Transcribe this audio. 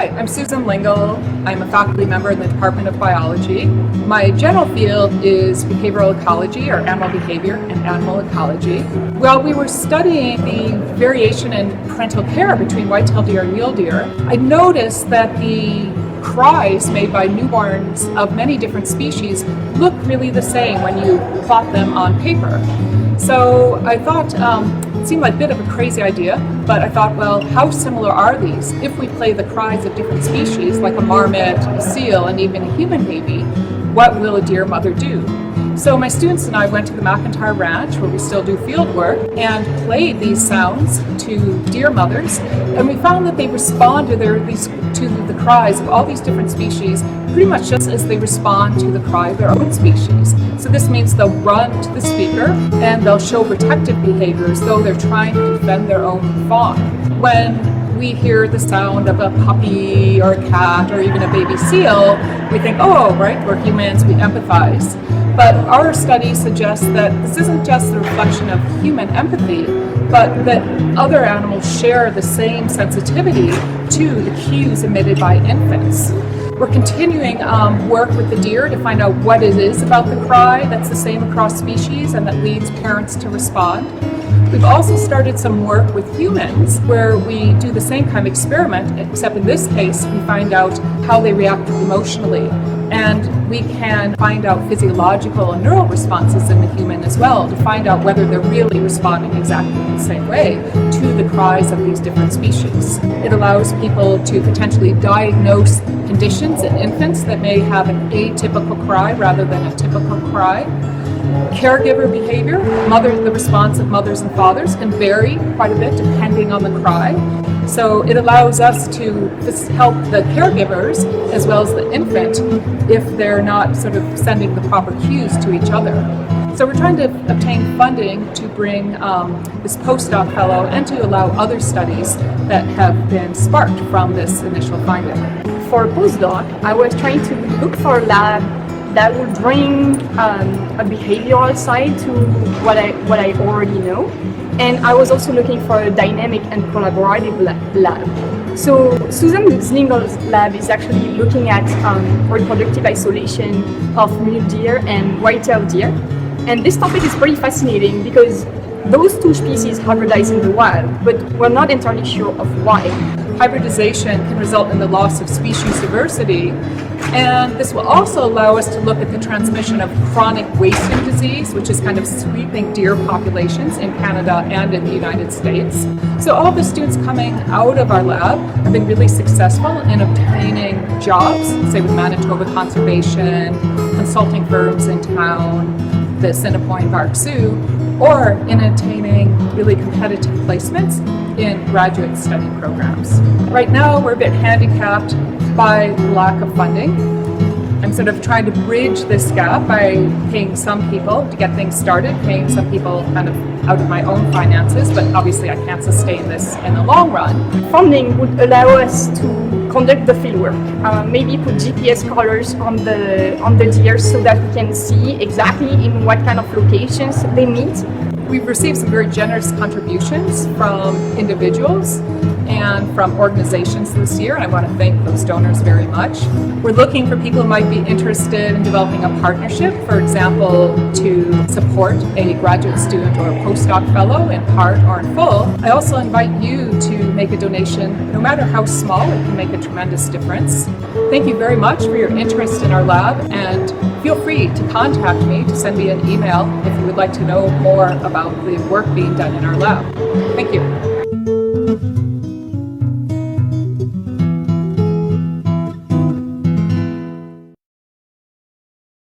Hi, I'm Susan Lingle. I'm a faculty member in the Department of Biology. My general field is behavioral ecology, or animal behavior and animal ecology. While we were studying the variation in parental care between white-tailed deer and mule deer, I noticed that the cries made by newborns of many different species look really the same when you plot them on paper. So I thought, it seemed like a bit of a crazy idea, but I thought, well, how similar are these? If we play the cries of different species, like a marmot, a seal, and even a human baby, what will a deer mother do? So my students and I went to the McIntyre Ranch, where we still do field work, and played these sounds to deer mothers, and we found that they respond to the cries of all these different species pretty much just as they respond to the cry of their own species. So this means they'll run to the speaker and they'll show protective behavior as though they're trying to defend their own fawn. When we hear the sound of a puppy or a cat or even a baby seal, we think, oh, right, we're humans, we empathize. But our study suggests that this isn't just a reflection of human empathy, but that other animals share the same sensitivity to the cues emitted by infants. We're continuing work with the deer to find out what it is about the cry that's the same across species and that leads parents to respond. We've also started some work with humans where we do the same kind of experiment, except in this case we find out how they react emotionally. And we can find out physiological and neural responses in the human as well to find out whether they're really responding exactly the same way to the cries of these different species. It allows people to potentially diagnose conditions in infants that may have an atypical cry rather than a typical cry. Caregiver behavior, the response of mothers and fathers can vary quite a bit depending on the cry. So it allows us to help the caregivers as well as the infant if they're not sort of sending the proper cues to each other. So we're trying to obtain funding to bring this postdoc fellow and to allow other studies that have been sparked from this initial finding. For a postdoc, I was trying to look for a lab that would bring a behavioral side to what I already know. And I was also looking for a dynamic and collaborative lab. So Susan's Lingle Lab is actually looking at reproductive isolation of mule deer and white-tailed deer. And this topic is pretty fascinating because those two species hybridize in the wild, but we're not entirely sure of why. Hybridization can result in the loss of species diversity, and this will also allow us to look at the transmission of chronic wasting disease, which is kind of sweeping deer populations in Canada and in the United States. So all the students coming out of our lab have been really successful in obtaining jobs, say with Manitoba Conservation, consulting firms in town, the Assiniboine Park Zoo, or in attaining really competitive placements in graduate study programs. Right now, we're a bit handicapped by lack of funding. I'm sort of trying to bridge this gap by paying some people to get things started, paying some people kind of out of my own finances, but obviously I can't sustain this in the long run. Funding would allow us to conduct the fieldwork, maybe put GPS collars on the deer so that we can see exactly in what kind of locations they meet. We've received some very generous contributions from individuals and from organizations this year, and I want to thank those donors very much. We're looking for people who might be interested in developing a partnership, for example, to support a graduate student or a postdoc fellow in part or in full. I also invite you to make a donation, no matter how small, it can make a tremendous difference. Thank you very much for your interest in our lab, and feel free to contact me, to send me an email if you would like to know more about the work being done in our lab. Thank you.